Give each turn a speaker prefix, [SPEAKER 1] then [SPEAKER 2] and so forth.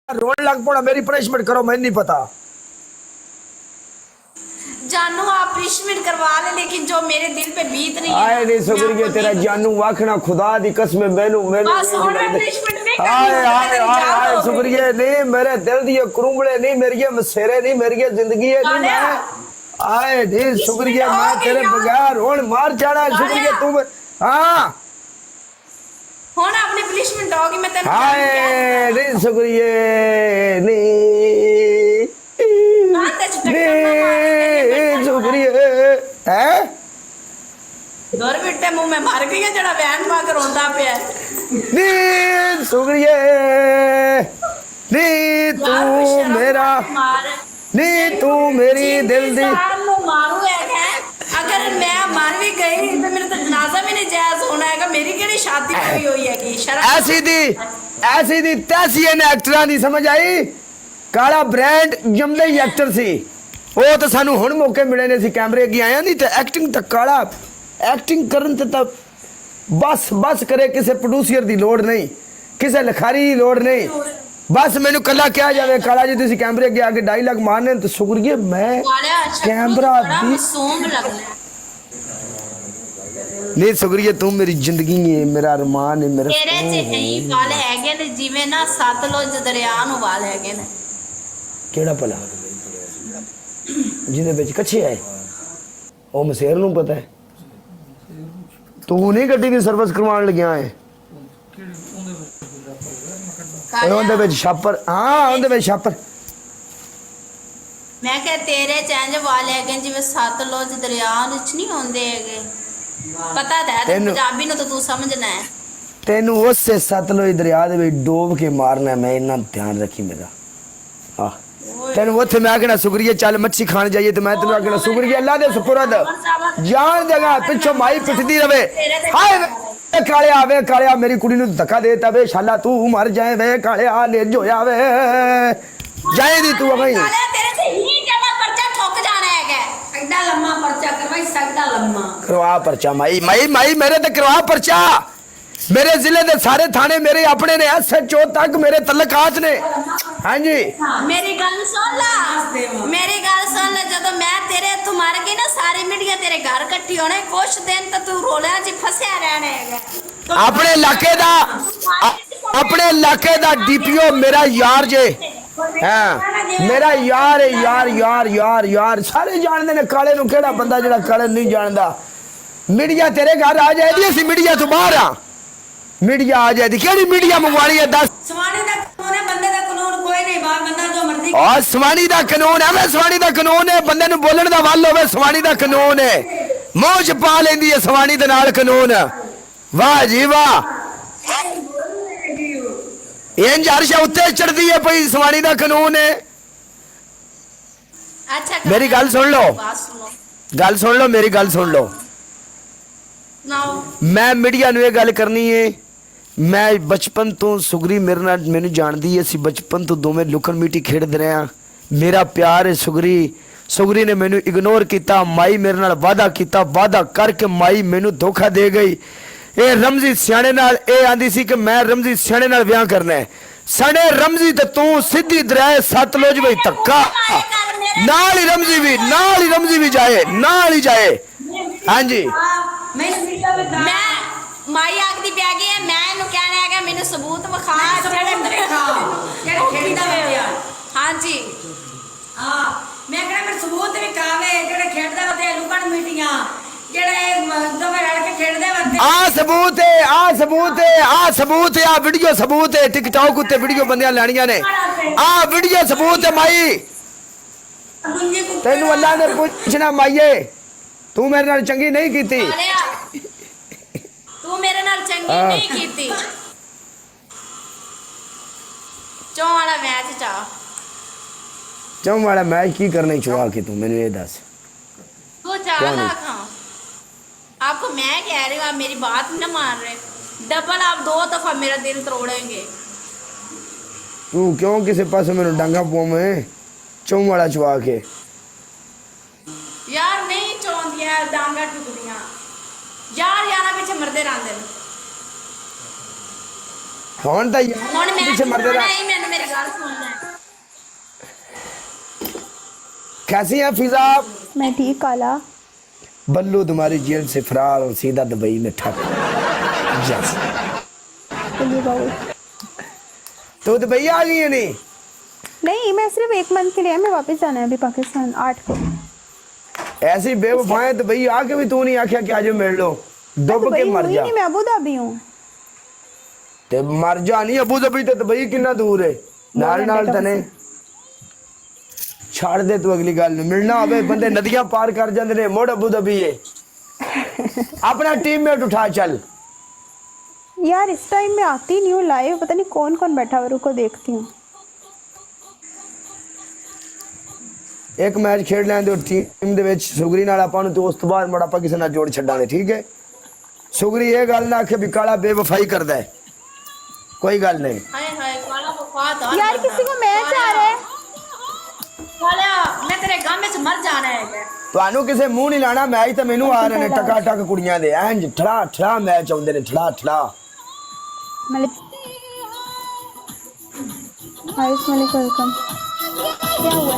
[SPEAKER 1] रोन लग पड़ा मेरी पनिशमेंट करो मैं नहीं पता
[SPEAKER 2] जानू आप पनिशमेंट करवा ले लेकिन जो मेरे दिल पे बीत रही है
[SPEAKER 1] आए नहीं शुक्रिया तेरा जानू वाखना खुदा दी कसम मैनू मैनू
[SPEAKER 2] बस और पनिशमेंट नहीं
[SPEAKER 1] आए
[SPEAKER 2] करनी
[SPEAKER 1] आए आए आए शुक्रिया नहीं मेरे दिल दी कुरुंबड़े नहीं मेरी ये मसेरे नहीं मेरी ये जिंदगी है नहीं मैं आए नहीं शुक्रिया मैं तेरे बगैर रोन मार जाना शुक्रिया तू हां
[SPEAKER 2] ਹੁਣ ਆਪਣੀ ਪਨਿਸ਼ਮੈਂਟ ਹੋਗੀ ਮੈਂ ਤੈਨੂੰ
[SPEAKER 1] हाय नहीं शुक्रिया नहीं
[SPEAKER 2] ਮਾਤੇ ਚ
[SPEAKER 1] नहीं शुक्रिया है
[SPEAKER 2] ਦਰ ਬਿੱਟੇ ਮੂੰਹ ਮੈਂ ਮਰ ਗਈ ਆ ਜਿਹੜਾ ਵੈਨ ਪਾ ਕੇ ਰੋਂਦਾ ਪਿਆ
[SPEAKER 1] नहीं शुक्रिया नहीं तू मेरा नहीं तू मेरी दिल दी
[SPEAKER 2] ਨੂੰ ਮਾਰੂ ਹੈ अगर मैं मर भी गई तो मेरा तो जनाजा भी नहीं जायज होना है मेरी केड़ी शादी पूरी हुई है की शर्म
[SPEAKER 1] ऐसी दी तैसी ने एक्टरां दी समझ आई काला ब्रांड जमदे ही एक्टर सी ਉਹ ਤਾਂ ਸਾਨੂੰ ਹੁਣ ਮੌਕੇ ਮਿਲੇ ਨੇ ਸੀ ਕੈਮਰੇ ਅੱਗੇ ਆਇਆ ਨਹੀਂ ਤੇ ਐਕਟਿੰਗ ਤਾਂ ਕਾਲਾ ਐਕਟਿੰਗ ਕਰਨ ਤੇ ਤਾਂ ਬਸ ਕਰੇ ਕਿਸੇ ਪ੍ਰੋਡਿਊਸਰ ਦੀ ਲੋੜ ਨਹੀਂ ਕਿਸੇ ਲਖਾਰੀ ਦੀ ਲੋੜ ਨਹੀਂ बस मैनू कला क्या जावे काला जी तुसी कैमरे अगे आके डायलॉग मारने तो शुक्रिया मैं कैमरा
[SPEAKER 2] मासूम लगना
[SPEAKER 1] नहीं शुक्रिया तू मेरी जिंदगी है मेरा अरमान है मेरा
[SPEAKER 2] तेरे च कई वाल हैगे ने जिवें ना सतलुज दरिया नु वाल हैगे ने
[SPEAKER 1] केड़ा भला जिदे विच कच्छे आए ओ मसेर नु पता है तू नहीं गड्डी दी सर्विस करवाने लग्या है ਉਹਦੇ ਵਿੱਚ ਛਾਪਰ ਹਾਂ ਉਹਦੇ ਵਿੱਚ ਛਾਪਰ
[SPEAKER 2] ਮੈਂ ਕਿਹਾ ਤੇਰੇ ਚੈਂਜ ਵਾਲੇ ਹੈਗੇ ਜਿਵੇਂ ਸਤਲੁਜ ਦਰਿਆ ਵਿੱਚ ਨਹੀਂ ਹੁੰਦੇ ਹੈਗੇ ਪਤਾ ਤਾਂ ਹੈ ਪੰਜਾਬੀ ਨੂੰ ਤਾਂ ਤੂੰ ਸਮਝਣਾ ਹੈ
[SPEAKER 1] ਤੈਨੂੰ ਉਸੇ ਸਤਲੁਜ ਦਰਿਆ ਦੇ ਵਿੱਚ ਡੋਬ ਕੇ ਮਾਰਨਾ ਮੈਂ ਇਹਨਾਂ ਧਿਆਨ ਰੱਖੀ ਮੇਰਾ ਆ ਤੈਨੂੰ ਉੱਥੇ ਮੈਂ ਆਖਣਾ ਸ਼ੁਕਰੀਆ ਚੱਲ ਮੱਛੀ ਖਾਣ ਜਾਈਏ ਤੇ ਮੈਂ ਤੈਨੂੰ ਆਖਣਾ ਸ਼ੁਕਰੀਆ ਅੱਲਾ ਦੇ ਸੁਪਰਦ ਜਾਨ ਜਗਾ ਪਿੱਛੋਂ ਮਾਈ ਪਿੱਟਦੀ ਰਵੇ ਹਾਏ कालिया वे कालिया मेरी कुड़ी नु धक्का देता वे शाला तू मर जाए वे कालिया ले जोया वे जाए दी तू भाई
[SPEAKER 2] कालिया तेरे से ही जमा पर्चा ठोक जाना है एडा लम्मा पर्चा करवाई सकदा लम्मा
[SPEAKER 1] करवा पर्चा माई मेरे ते करवा पर्चा मेरे जिले दे सारे थाने मेरे अपने ने एसएचओ तक मेरे तल्लकात ने हां जी
[SPEAKER 2] मेरी गल सुन ले जब मैं तेरे तू मर गई ना सारी मीडिया तेरे घर इकट्ठी होने कुछ दिन तो तू रोलिया च फसया रहने है अपने इलाके दा डीपीओ मेरा यार जे हां मेरा यार है यार सारे जानदे ने काले नु केड़ा बंदा जेड़ा काले नहीं जानदा मीडिया तेरे घर आ जाएगी असि मीडिया तो बाहर आ मीडिया आ जाएगी केड़ी मीडिया मंगवानी है दस स्वानी दा कानून है बंदे दा कानून कोई नहीं बाहर बंदा जो मर्जी
[SPEAKER 1] और स्वानी दा कानून है मैं स्वानी दा कानून है बंदे नु बोलण दा वल होवे स्वानी दा कानून है मोह च पा लेंदी है स्वानी दे नाल कानून वाह जी वाह इंज हर्षा उत्ते चढ़दी है भई स्वानी दा कानून है
[SPEAKER 2] अच्छा
[SPEAKER 1] मेरी गल सुन लो मेरी गल सुन लो मैं मीडिया नु ये गल करनी है मैं बचपन तो सुगरी मेरे नाल मैनू जानदी है असीं बचपन तो दोवें लुकन मीटी खेडदे रहे हां मेरा प्यार है सुगरी ने मैनू इग्नोर किया माई मेरे नाल वादा करके माई मैनू धोखा दे गई ये रमजी सियाणे नाल ये आंदी सी कि मैं रमजी सियाणे नाल ब्याह करना है सने रमजी ते तू सीधी दरिया सतलुज विच धक्का नाल ही रमजी भी जाए हां जी
[SPEAKER 2] मैं माई आखदी पै गई है मैं इहनू कहना है कि मैनू सबूत विखा जेड़े खेडदा वे हां जी हां मैं कहना मैं सबूत विखावे जेड़े खेडदा वे लुकण मीटियां जेड़े दवे रल के खेडदे वे
[SPEAKER 1] आ सबूत है आ वीडियो सबूत है टिकटॉक उत्ते वीडियो बंदियां लैणियां ने आ वीडियो सबूत है माई तेनू अल्लाह ने पूछना माईए तू मेरे नाल चंगी नहीं कीती
[SPEAKER 2] तू मेरे नाल चंगी नहीं कीती चौ
[SPEAKER 1] वाला मैच की करने चुआ के तू मैंने ये दस
[SPEAKER 2] तू चाला खा आपको मैं कह रही हूँ आप मेरी बात न मान रहे डबल आप 2 दफा मेरा दिल तोड़ेंगे
[SPEAKER 1] तू क्यों किसी पास मैंने डांगा पो में चौ वाला चुआ के
[SPEAKER 2] यार नहीं चौंदियां डांगा टुकदियां यार यारा पीछे मरदे रहंदे ने ਹੁਣ ਤਾਂ
[SPEAKER 1] ਹੁਣ ਮੈਂ
[SPEAKER 2] मैंने मेरी गल सुन ले कैसी हैं फिजा आप?
[SPEAKER 3] मैं ठीक काला।
[SPEAKER 2] बल्लू तुम्हारी जेल से फरार और सीधा दुबई में ठप। यस।
[SPEAKER 3] चलिए बाबू।
[SPEAKER 2] तो दुबई आ गई है नहीं?
[SPEAKER 3] नहीं, मैं सिर्फ 1 मंथ के लिए, मैं वापस जाना है अभी पाकिस्तान 8 को।
[SPEAKER 2] ऐसी बेवफाएं दुबई आके भी तू नहीं आख्या कि आज मिल लो, डुब के
[SPEAKER 3] दुबई
[SPEAKER 2] मर
[SPEAKER 3] हुई
[SPEAKER 2] जा।
[SPEAKER 3] नहीं, मैं अबू धाबी हूँ।
[SPEAKER 2] ते मर जा नहीं, अबू धाबी ते दुबई कितना दूर है? नाल नाल तने छाड़ दे तू अगली गल मिलना होवे बंदे नदियां पार कर जांदे ने, मोड़ अबू धाबी है। अपना टीममेट उठा चल।
[SPEAKER 3] यार इस टाइम में आती नहीं हूँ लाइव, पता नहीं कौन कौन बैठा हुआ, रुको देखती हूँ।
[SPEAKER 2] एक मैच खेड ਲੈਣ ਦਿਓ ਟੀਮ ਦੇ ਵਿੱਚ ਸੁਗਰੀ ਨਾਲ ਆਪਾਂ ਨੂੰ, ਤੇ ਉਸ ਤੋਂ ਬਾਅਦ ਮੁੜ ਆਪਾਂ ਕਿਸੇ ਨਾਲ ਜੋੜ ਛੱਡਾਂਗੇ, ਠੀਕ ਹੈ? ਸੁਗਰੀ ਇਹ ਗੱਲ ਨਾ ਆਖੇ ਵੀ ਕਾਲਾ ਬੇਵਫਾਈ ਕਰਦਾ ਹੈ, ਕੋਈ ਗੱਲ ਨਹੀਂ।
[SPEAKER 4] हाय हाय काला वफात आ
[SPEAKER 3] यार किसी को मैच आ रहा है।
[SPEAKER 4] काला मैं तेरे गांव में से मर जाना है।
[SPEAKER 2] ਤੁਹਾਨੂੰ ਕਿਸੇ ਮੂੰਹ ਨਹੀਂ ਲਾਣਾ, ਮੈਚ ਤਾਂ ਮੈਨੂੰ ਆ ਰਹੇ ਨੇ ਟਕਾ ਟਕ ਕੁੜੀਆਂ ਦੇ, ਇੰਜ ਠੜਾ ਠੜਾ ਮੈਚ ਆਉਂਦੇ ਨੇ, ਠੜਾ ਠੜਾ।
[SPEAKER 3] मलिक हाय मलिक, वेलकम। क्या हुआ?